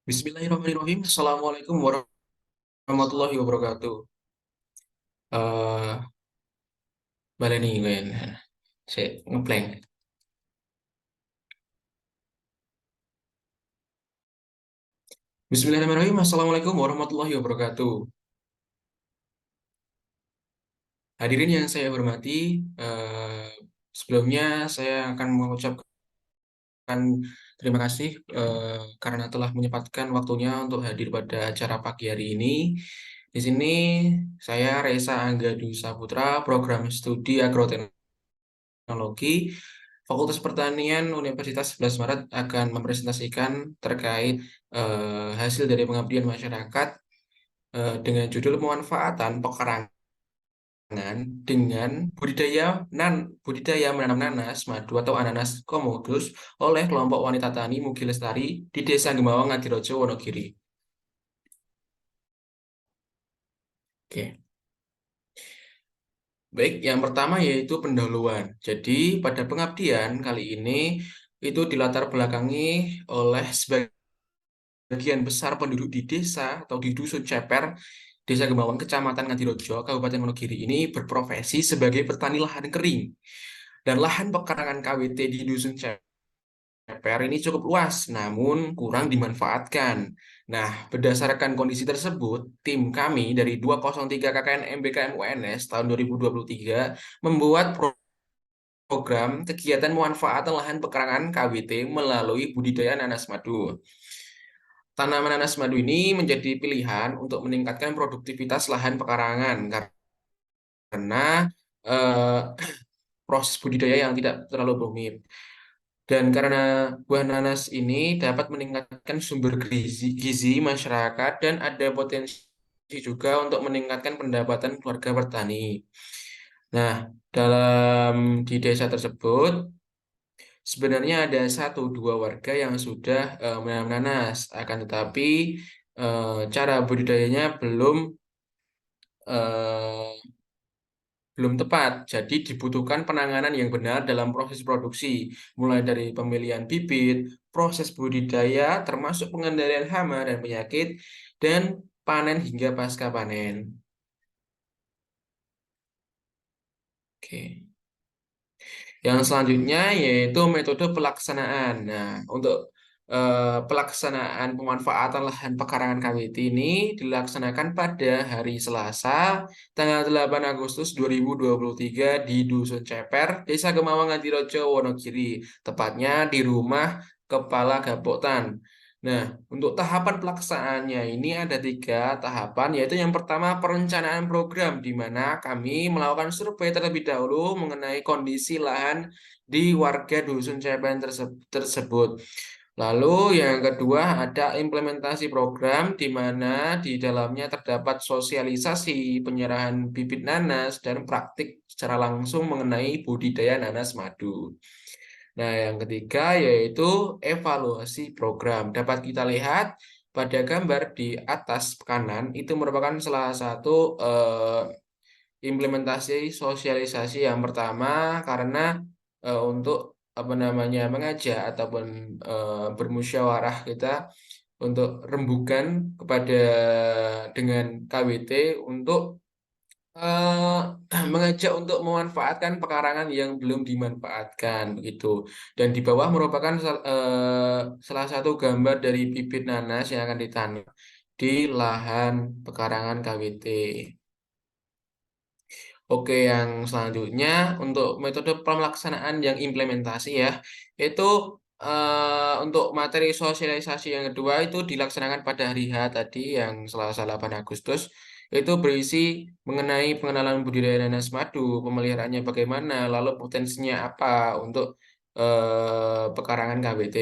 Bismillahirrahmanirrahim. Assalamualaikum warahmatullahi wabarakatuh. Eh, balik nih, men. Saya ngeplank. Bismillahirrahmanirrahim. Assalamualaikum warahmatullahi wabarakatuh. Hadirin yang saya hormati, sebelumnya saya akan mengucapkan terima kasih karena telah menyempatkan waktunya untuk hadir pada acara pagi hari ini. Di sini saya Reza Anggadu Saputra, Program Studi Agroteknologi Fakultas Pertanian Universitas 11 Maret akan mempresentasikan terkait hasil dari pengabdian masyarakat dengan judul pemanfaatan pekarangan dengan budidaya menanam nanas madu atau ananas komodus oleh kelompok wanita tani Mugi Lestari di Desa Gemawang Ngadirojo Wonogiri. Oke. Baik, yang pertama yaitu pendahuluan. Jadi, pada pengabdian kali ini itu dilatar belakangi oleh sebagian besar penduduk di desa atau di Dusun Ceper, Desa Gemawang, Kecamatan Ngadirojo, Kabupaten Wonogiri ini berprofesi sebagai petani lahan kering. Dan lahan pekarangan KWT di Dusun Ceper ini cukup luas, namun kurang dimanfaatkan. Nah, berdasarkan kondisi tersebut, tim kami dari 203 KKN MBKM UNS tahun 2023 membuat program kegiatan pemanfaatan lahan pekarangan KWT melalui budidaya nanas madu. Tanaman nanas madu ini menjadi pilihan untuk meningkatkan produktivitas lahan pekarangan karena eh, proses budidaya yang tidak terlalu rumit. Dan karena buah nanas ini dapat meningkatkan sumber gizi masyarakat dan ada potensi juga untuk meningkatkan pendapatan keluarga petani. Nah, di desa tersebut sebenarnya ada satu dua warga yang sudah menanam nanas, akan tetapi cara budidayanya eh, belum tepat. Jadi dibutuhkan penanganan yang benar dalam proses produksi, mulai dari pemilihan bibit, proses budidaya, termasuk pengendalian hama dan penyakit, dan panen hingga pasca panen. Oke. Yang selanjutnya yaitu metode pelaksanaan. Nah, untuk pelaksanaan pemanfaatan lahan pekarangan KWT ini dilaksanakan pada hari Selasa, tanggal 8 Agustus 2023 di Dusun Ceper, Desa Gemawang Ngadirojo, Wonogiri, tepatnya di rumah Kepala Gapoktan. Nah, untuk tahapan pelaksanaannya ini ada tiga tahapan, yaitu yang pertama perencanaan program, di mana kami melakukan survei terlebih dahulu mengenai kondisi lahan di warga Dusun Cepen tersebut. Lalu yang kedua ada implementasi program, di mana di dalamnya terdapat sosialisasi penyerahan bibit nanas dan praktik secara langsung mengenai budidaya nanas madu. Nah, yang ketiga yaitu evaluasi program. Dapat kita lihat pada gambar di atas kanan itu merupakan salah satu implementasi sosialisasi yang pertama karena untuk apa namanya mengajak ataupun bermusyawarah kita untuk rembukan kepada dengan KWT untuk eh, mengajak untuk memanfaatkan pekarangan yang belum dimanfaatkan begitu. Dan di bawah merupakan salah satu gambar dari bibit nanas yang akan ditanam di lahan pekarangan KWT. Oke, yang selanjutnya untuk metode pelaksanaan yang implementasi ya, itu untuk materi sosialisasi yang kedua itu dilaksanakan pada hari H tadi yang Selasa 8 Agustus. Itu berisi mengenai pengenalan budidaya nanas madu, pemeliharaannya bagaimana, lalu potensinya apa untuk pekarangan KWT.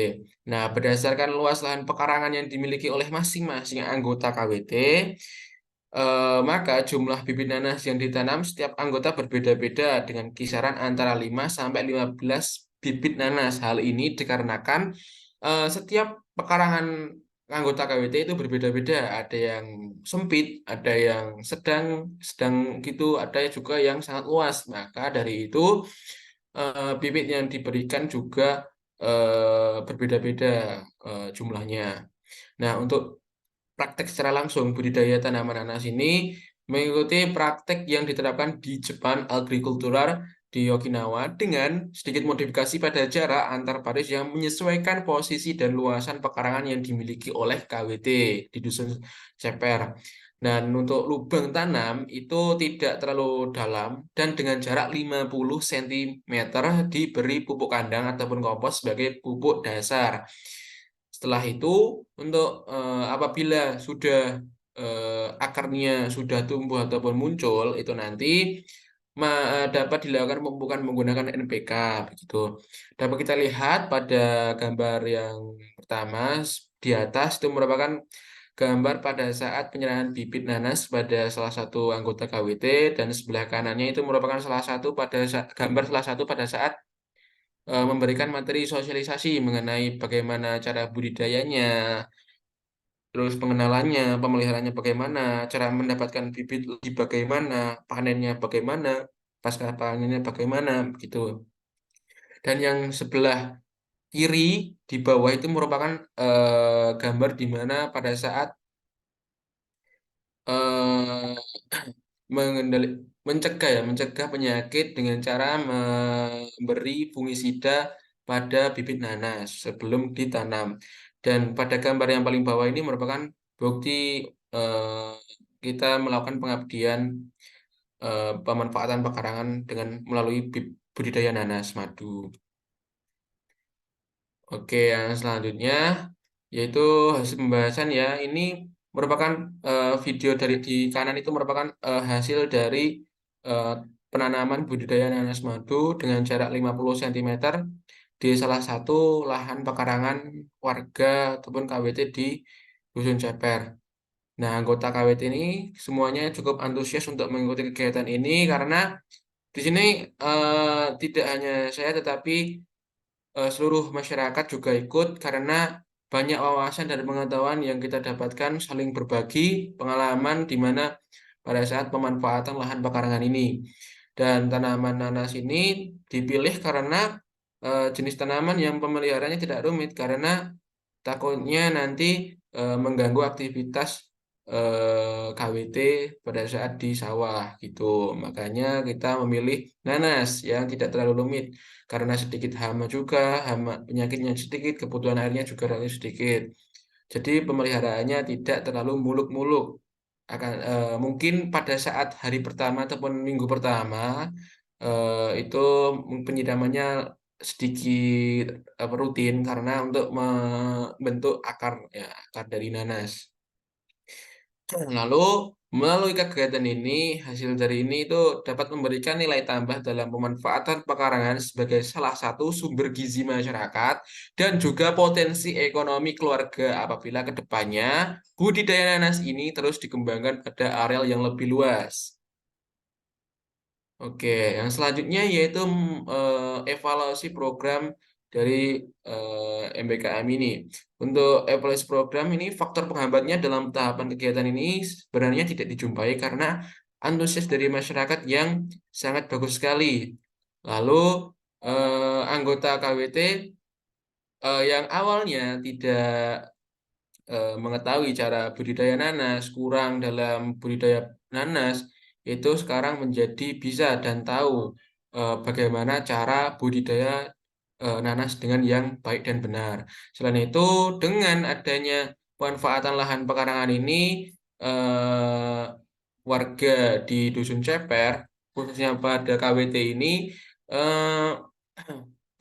Nah, berdasarkan luas lahan pekarangan yang dimiliki oleh masing-masing anggota KWT, maka jumlah bibit nanas yang ditanam setiap anggota berbeda-beda dengan kisaran antara 5 sampai 15 bibit nanas. Hal ini dikarenakan setiap pekarangan anggota KWT itu berbeda-beda. Ada yang sempit, ada yang sedang, sedang gitu, ada juga yang sangat luas. Maka dari itu bibit yang diberikan juga berbeda-beda jumlahnya. Nah, untuk praktek secara langsung budidaya tanaman nanas ini mengikuti praktek yang diterapkan di Jepang Agricultural di Okinawa dengan sedikit modifikasi pada jarak antar baris yang menyesuaikan posisi dan luasan pekarangan yang dimiliki oleh KWT di Dusun Ceper. Dan untuk lubang tanam itu tidak terlalu dalam dan dengan jarak 50 cm diberi pupuk kandang ataupun kompos sebagai pupuk dasar. Setelah itu, untuk apabila sudah akarnya sudah tumbuh ataupun muncul, itu nanti dapat dilakukan pemupukan menggunakan NPK begitu. Dapat kita lihat pada gambar yang pertama di atas itu merupakan gambar pada saat penyerahan bibit nanas pada salah satu anggota KWT dan sebelah kanannya itu merupakan gambar salah satu pada saat memberikan materi sosialisasi mengenai bagaimana cara budidayanya, terus pengenalannya, pemeliharaannya bagaimana, cara mendapatkan bibit lagi bagaimana, panennya bagaimana, pasca panennya bagaimana, begitu. Dan yang sebelah kiri di bawah itu merupakan gambar di mana pada saat eh, mengendali, mencegah penyakit dengan cara memberi fungisida pada bibit nanas sebelum ditanam. Dan pada gambar yang paling bawah ini merupakan bukti eh, kita melakukan pengabdian pemanfaatan pekarangan dengan melalui budidaya nanas madu. Oke, yang selanjutnya yaitu hasil pembahasan ya. Ini merupakan video dari di kanan itu merupakan hasil dari eh, penanaman budidaya nanas madu dengan jarak 50 cm di salah satu lahan pekarangan warga ataupun KWT di Dusun Ceper. Nah, anggota KWT ini semuanya cukup antusias untuk mengikuti kegiatan ini karena di sini tidak hanya saya tetapi seluruh masyarakat juga ikut karena banyak wawasan dan pengetahuan yang kita dapatkan saling berbagi pengalaman di mana pada saat pemanfaatan lahan pekarangan ini. Dan tanaman nanas ini dipilih karena jenis tanaman yang pemeliharanya tidak rumit karena takutnya nanti mengganggu aktivitas KWT pada saat di sawah gitu. Makanya kita memilih nanas yang tidak terlalu rumit karena sedikit hama juga, hama penyakitnya sedikit, kebutuhan airnya juga relatif sedikit. Jadi pemeliharaannya tidak terlalu muluk-muluk. Mungkin pada saat hari pertama ataupun minggu pertama itu penyiramannya sedikit rutin karena untuk membentuk akar dari nanas. Lalu melalui kegiatan ini, hasil dari ini itu dapat memberikan nilai tambah dalam pemanfaatan pekarangan sebagai salah satu sumber gizi masyarakat dan juga potensi ekonomi keluarga apabila kedepannya budidaya nanas ini terus dikembangkan pada areal yang lebih luas. Oke, yang selanjutnya yaitu evaluasi program dari MBKM ini. Untuk evaluasi program ini, faktor penghambatnya dalam tahapan kegiatan ini sebenarnya tidak dijumpai karena antusias dari masyarakat yang sangat bagus sekali. Lalu anggota KWT yang awalnya tidak mengetahui cara budidaya nanas, kurang dalam budidaya nanas, itu sekarang menjadi bisa dan tahu bagaimana cara budidaya nanas dengan yang baik dan benar. Selain itu, dengan adanya pemanfaatan lahan pekarangan ini, eh, warga di Dusun Ceper, khususnya pada KWT ini, eh,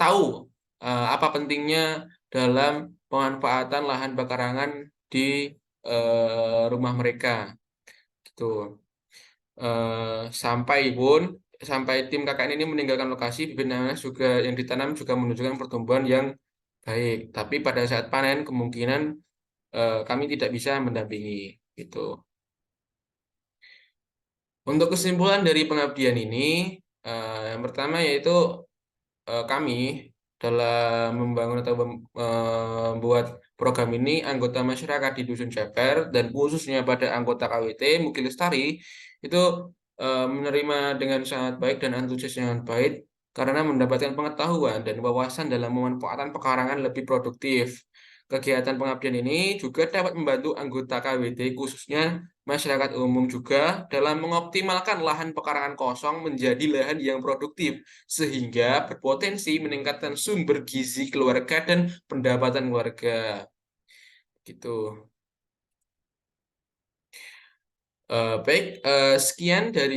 tahu apa pentingnya dalam pemanfaatan lahan pekarangan di rumah mereka gitu. Sampai pun sampai tim KKN ini meninggalkan lokasi, bibit nanas juga yang ditanam juga menunjukkan pertumbuhan yang baik. Tapi pada saat panen kemungkinan kami tidak bisa mendampingi gitu. Untuk kesimpulan dari pengabdian ini, yang pertama yaitu kami dalam membangun atau membuat program ini anggota masyarakat di Dusun Ceper dan khususnya pada anggota KWT Mugi Lestari itu menerima dengan sangat baik dan antusias yang baik karena mendapatkan pengetahuan dan wawasan dalam memanfaatkan pekarangan lebih produktif. Kegiatan pengabdian ini juga dapat membantu anggota KWT, khususnya masyarakat umum juga, dalam mengoptimalkan lahan pekarangan kosong menjadi lahan yang produktif, sehingga berpotensi meningkatkan sumber gizi keluarga dan pendapatan keluarga. Gitu. Baik, sekian dari